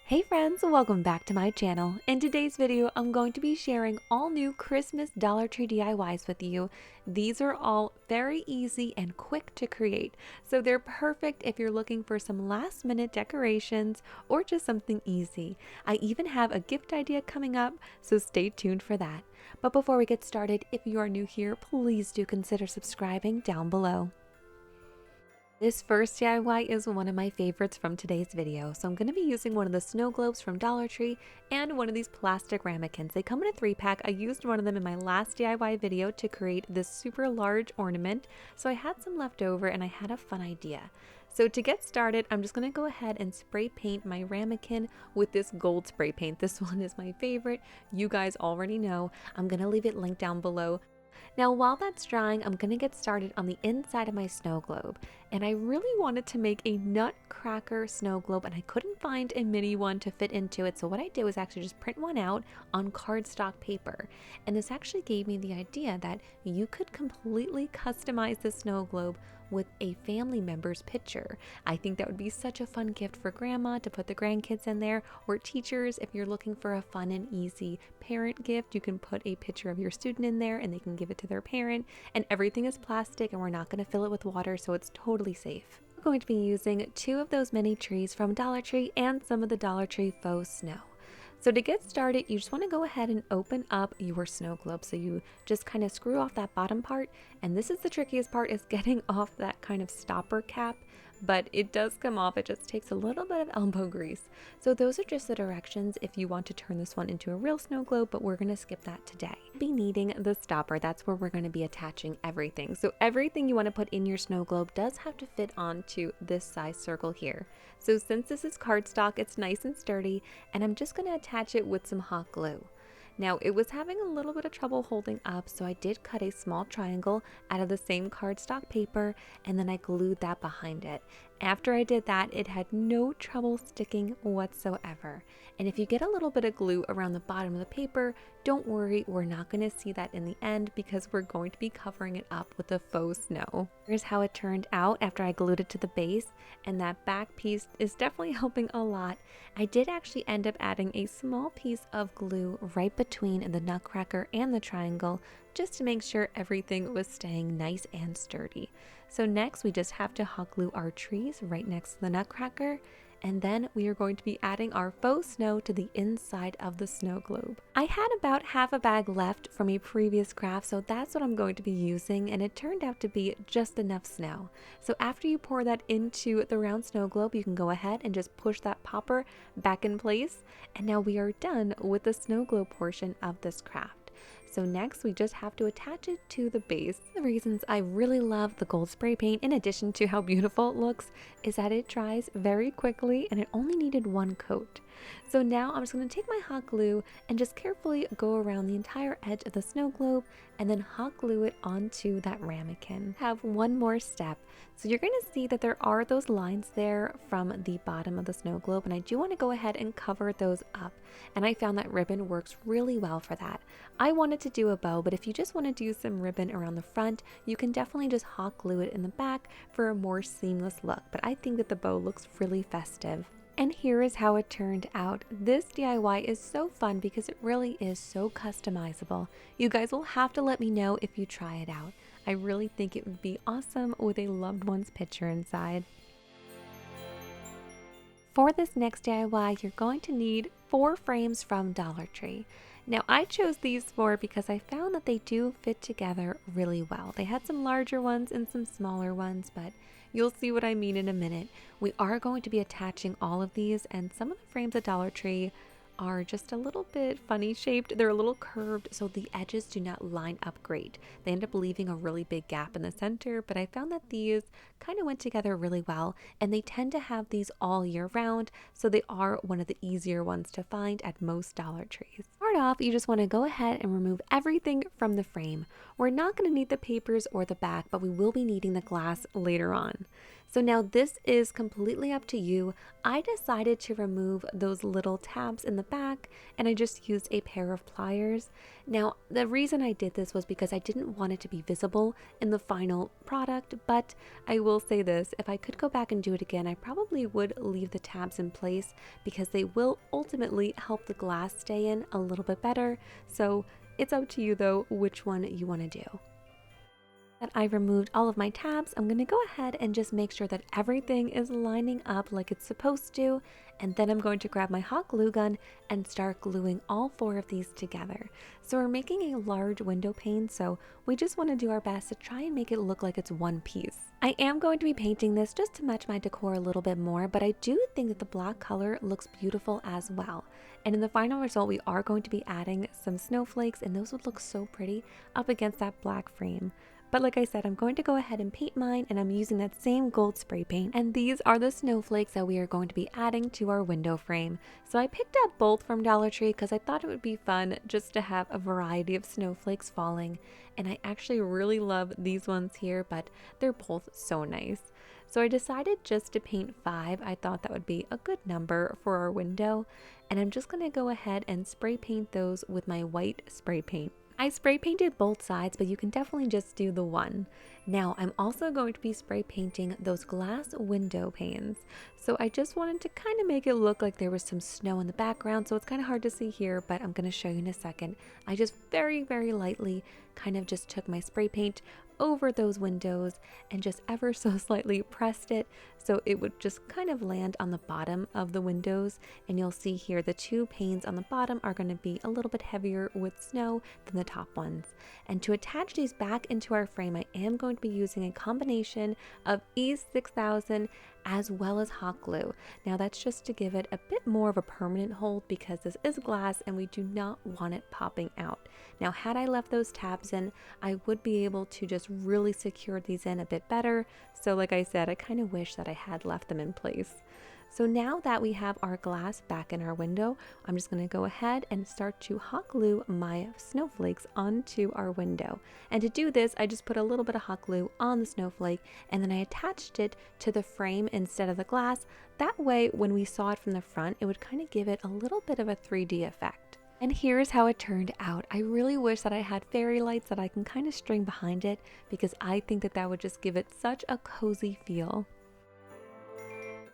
Hey friends, welcome back to my channel. In today's video, I'm going to be sharing all new Christmas Dollar Tree DIYs with you. These are all very easy and quick to create, so they're perfect if you're looking for some last minute decorations or just something easy. I even have a gift idea coming up, so stay tuned for that. But before we get started, if you are new here, please do consider subscribing down below. This first DIY is one of my favorites from today's video, so I'm going to be using one of the snow globes from Dollar Tree and one of these plastic ramekins. They come in a 3-pack. I used one of them in my last DIY video to create this super large ornament, so I had some left over and I had a fun idea. So to get started, I'm just going to go ahead and spray paint my ramekin with this gold spray paint. This one is my favorite. You guys already know. I'm going to leave it linked down below. Now while that's drying, I'm going to get started on the inside of my snow globe, and I really wanted to make a Nutcracker snow globe and I couldn't find a mini one to fit into it, so what I did was actually just print one out on cardstock paper, and this actually gave me the idea that you could completely customize the snow globe with a family member's picture. I think that would be such a fun gift for grandma to put the grandkids in there, or teachers. If you're looking for a fun and easy parent gift, you can put a picture of your student in there and they can give it to their parent, and everything is plastic and we're not going to fill it with water, so it's totally safe. We're going to be using 2 of those mini trees from Dollar Tree and some of the Dollar Tree Faux snow. So to get started, you just want to go ahead and open up your snow globe. So you just kind of screw off that bottom part, and this is the trickiest part, is getting off that kind of stopper cap, but it does come off. It just takes a little bit of elbow grease. So those are just the directions if you want to turn this one into a real snow globe, but we're going to skip that today. Be needing the stopper. That's where we're going to be attaching everything. So everything you want to put in your snow globe does have to fit onto this size circle here. So since this is cardstock, it's nice and sturdy, and I'm just going to attach it with some hot glue. Now it was having a little bit of trouble holding up, so I did cut a small triangle out of the same cardstock paper, and then I glued that behind it. After I did that, it had no trouble sticking whatsoever. And if you get a little bit of glue around the bottom of the paper, don't worry, we're not going to see that in the end because we're going to be covering it up with the faux snow. Here's how it turned out after I glued it to the base, and that back piece is definitely helping a lot. I did actually end up adding a small piece of glue right between the Nutcracker and the triangle, just to make sure everything was staying nice and sturdy. So next we just have to hot glue our trees right next to the Nutcracker, and then we are going to be adding our faux snow to the inside of the snow globe. I had about half a bag left from a previous craft, so that's what I'm going to be using, and it turned out to be just enough snow. So after you pour that into the round snow globe, you can go ahead and just push that popper back in place, and now we are done with the snow globe portion of this craft. So next we just have to attach it to the base. The reasons I really love the gold spray paint, in addition to how beautiful it looks, is that it dries very quickly and it only needed 1 coat. So now I'm just going to take my hot glue and just carefully go around the entire edge of the snow globe and then hot glue it onto that ramekin. Have one more step. So you're going to see that there are those lines there from the bottom of the snow globe, and I do want to go ahead and cover those up. And I found that ribbon works really well for that. I wanted to do a bow, but if you just want to do some ribbon around the front, you can definitely just hot glue it in the back for a more seamless look. But I think that the bow looks really festive. And here is how it turned out. This DIY is so fun because it really is so customizable. You guys will have to let me know if you try it out. I really think it would be awesome with a loved one's picture inside. For this next DIY, you're going to need 4 frames from Dollar Tree. Now I chose these 4 because I found that they do fit together really well. They had some larger ones and some smaller ones, but you'll see what I mean in a minute. We are going to be attaching all of these, and some of the frames at Dollar Tree are just a little bit funny shaped. They're a little curved, so the edges do not line up great. They end up leaving a really big gap in the center, but I found that these kind of went together really well, and they tend to have these all year round, so they are one of the easier ones to find at most Dollar Trees. Start off, you just want to go ahead and remove everything from the frame. We're not going to need the papers or the back, but we will be needing the glass later on. So now this is completely up to you. I decided to remove those little tabs in the back and I just used a pair of pliers. Now the reason I did this was because I didn't want it to be visible in the final product, but I will say this, if I could go back and do it again, I probably would leave the tabs in place because they will ultimately help the glass stay in a little bit better. So it's up to you though which one you want to do. That I removed all of my tabs, I'm going to go ahead and just make sure that everything is lining up like it's supposed to, and then I'm going to grab my hot glue gun and start gluing all 4 of these together. So we're making a large window pane, so we just want to do our best to try and make it look like it's one piece. I am going to be painting this just to match my decor a little bit more, but I do think that the black color looks beautiful as well. And in the final result, we are going to be adding some snowflakes, and those would look so pretty up against that black frame. But like I said, I'm going to go ahead and paint mine, and I'm using that same gold spray paint. And these are the snowflakes that we are going to be adding to our window frame. So I picked up both from Dollar Tree because I thought it would be fun just to have a variety of snowflakes falling. And I actually really love these ones here, but they're both so nice. So I decided just to paint 5. I thought that would be a good number for our window. And I'm just going to go ahead and spray paint those with my white spray paint. I spray painted both sides, but you can definitely just do the one. Now I'm also going to be spray painting those glass window panes. So I just wanted to kind of make it look like there was some snow in the background, so it's kind of hard to see here, but I'm going to show you in a second. I just very lightly kind of just took my spray paint over those windows and just ever so slightly pressed it so it would just kind of land on the bottom of the windows. And you'll see here the 2 panes on the bottom are going to be a little bit heavier with snow than the top ones. And to attach these back into our frame, I am going to be using a combination of E6000 as well as hot glue. Now that's just to give it a bit more of a permanent hold because this is glass and we do not want it popping out. Now had I left those tabs in, I would be able to just really secure these in a bit better. So like I said, I kind of wish that I had left them in place. So now that we have our glass back in our window, I'm just going to go ahead and start to hot glue my snowflakes onto our window. And to do this, I just put a little bit of hot glue on the snowflake and then I attached it to the frame instead of the glass. That way, when we saw it from the front, it would kind of give it a little bit of a 3D effect. And here's how it turned out. I really wish that I had fairy lights that I can kind of string behind it because I think that that would just give it such a cozy feel.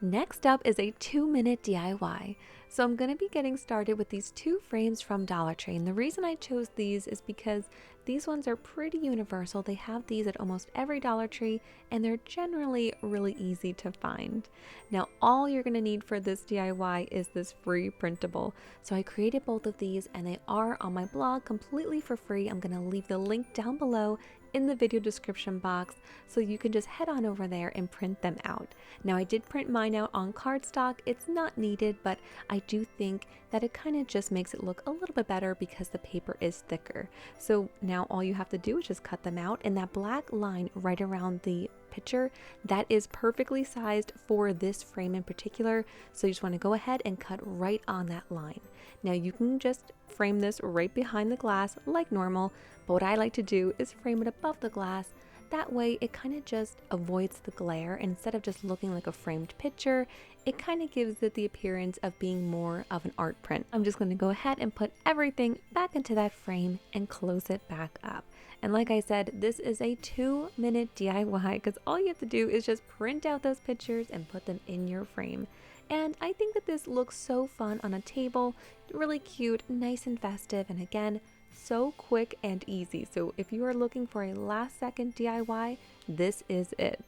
Next up is a 2-minute DIY. So I'm going to be getting started with these 2 frames from Dollar Tree. And the reason I chose these is because these ones are pretty universal. They have these at almost every Dollar Tree and they're generally really easy to find. Now all you're going to need for this DIY is this free printable. So I created both of these and they are on my blog completely for free. I'm going to leave the link down below in the video description box so you can just head on over there and print them out. Now I did print mine out on cardstock. It's not needed, but I do think that it kind of just makes it look a little bit better because the paper is thicker. So now all you have to do is just cut them out, and that black line right around the picture, that is perfectly sized for this frame in particular. So you just want to go ahead and cut right on that line. Now you can just frame this right behind the glass like normal, but what I like to do is frame it above the glass. That way it kind of just avoids the glare, and instead of just looking like a framed picture, it kind of gives it the appearance of being more of an art print. I'm just going to go ahead and put everything back into that frame and close it back up. And like I said, this is a 2-minute DIY because all you have to do is just print out those pictures and put them in your frame. And I think that this looks so fun on a table, really cute, nice and festive, and again, so quick and easy. So if you are looking for a last second DIY, this is it.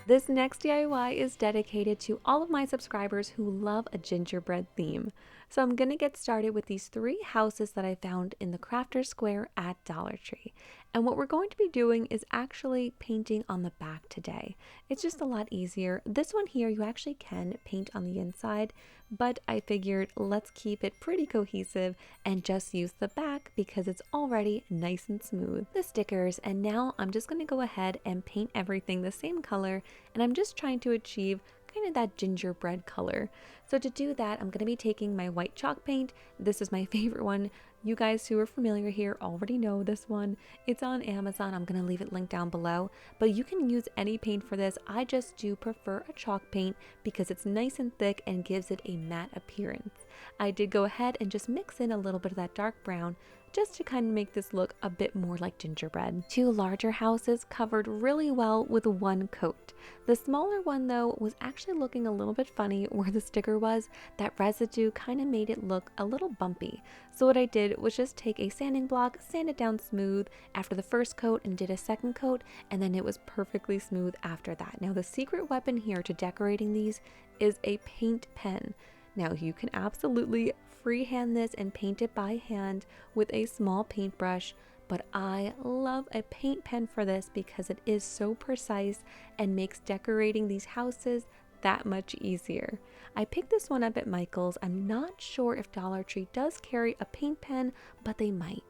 This next DIY is dedicated to all of my subscribers who love a gingerbread theme. So I'm going to get started with these 3 houses that I found in the Crafter Square at Dollar Tree. And what we're going to be doing is actually painting on the back today. It's just a lot easier. This one here, you actually can paint on the inside, but I figured let's keep it pretty cohesive and just use the back because it's already nice and smooth. The stickers, and now I'm just going to go ahead and paint everything the same color, and I'm just trying to achieve kind of that gingerbread color. So to do that, I'm going to be taking my white chalk paint. This is my favorite one You guys who are familiar here already know this one. It's on Amazon. I'm going to leave it linked down below, but you can use any paint for this. I just do prefer a chalk paint because it's nice and thick and gives it a matte appearance. I did go ahead and just mix in a little bit of that dark brown just to kind of make this look a bit more like gingerbread. Two larger houses covered really well with one coat. The smaller one though was actually looking a little bit funny where the sticker was. That residue kind of made it look a little bumpy. So what I did was just take a sanding block, sand it down smooth after the first coat and did a second coat, and then it was perfectly smooth after that. Now the secret weapon here to decorating these is a paint pen. Now you can absolutely freehand this and paint it by hand with a small paintbrush, but I love a paint pen for this because it is so precise and makes decorating these houses that much easier. I picked this one up at Michael's. I'm not sure if Dollar Tree does carry a paint pen, but they might.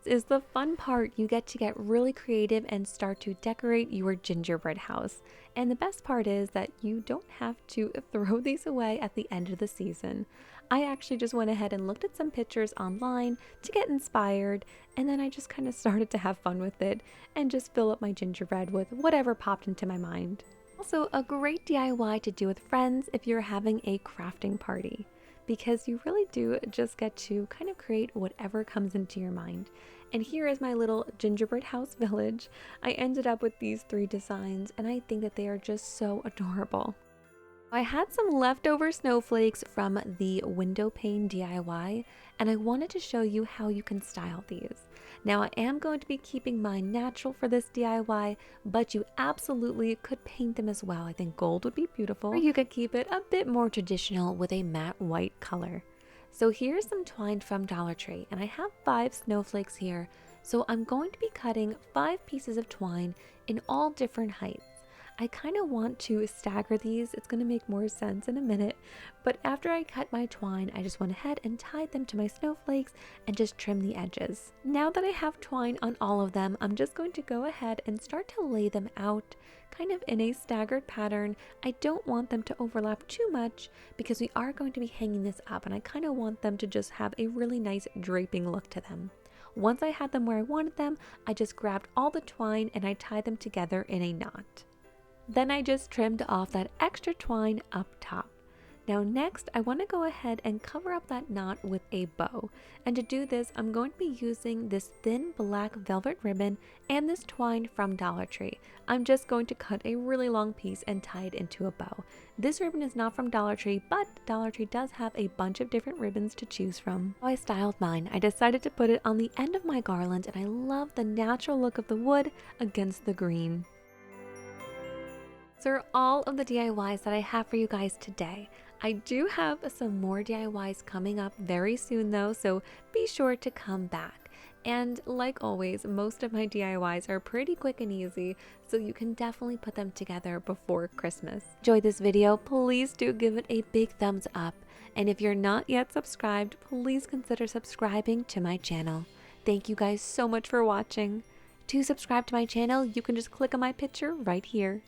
Is the fun part. You get to get really creative and start to decorate your gingerbread house. And the best part is that you don't have to throw these away at the end of the season. I actually just went ahead and looked at some pictures online to get inspired, and then I just kind of started to have fun with it and just fill up my gingerbread with whatever popped into my mind. Also, a great DIY to do with friends if you're having a crafting party, because you really do just get to kind of create whatever comes into your mind. And here is my little gingerbread house village. I ended up with these 3 designs, and I think that they are just so adorable. I had some leftover snowflakes from the window pane DIY, and I wanted to show you how you can style these. Now I am going to be keeping mine natural for this DIY, but you absolutely could paint them as well. I think gold would be beautiful, or you could keep it a bit more traditional with a matte white color. So here's some twine from Dollar Tree, and I have 5 snowflakes here, so I'm going to be cutting 5 pieces of twine in all different heights. I kind of want to stagger these. It's going to make more sense in a minute, but after I cut my twine, I just went ahead and tied them to my snowflakes and just trim the edges. Now that I have twine on all of them, I'm just going to go ahead and start to lay them out kind of in a staggered pattern. I don't want them to overlap too much because we are going to be hanging this up, and I kind of want them to just have a really nice draping look to them. Once I had them where I wanted them, I just grabbed all the twine and I tied them together in a knot. Then I just trimmed off that extra twine up top. Now next, I want to go ahead and cover up that knot with a bow. And to do this, I'm going to be using this thin black velvet ribbon and this twine from Dollar Tree. I'm just going to cut a really long piece and tie it into a bow. This ribbon is not from Dollar Tree, but Dollar Tree does have a bunch of different ribbons to choose from. So I styled mine. I decided to put it on the end of my garland, and I love the natural look of the wood against the green. These are all of the DIYs that I have for you guys today. I do have some more DIYs coming up very soon though, so be sure to come back. And like always, most of my DIYs are pretty quick and easy, so you can definitely put them together before Christmas. Enjoy this video, please do give it a big thumbs up. And if you're not yet subscribed, please consider subscribing to my channel. Thank you guys so much for watching. To subscribe to my channel, you can just click on my picture right here.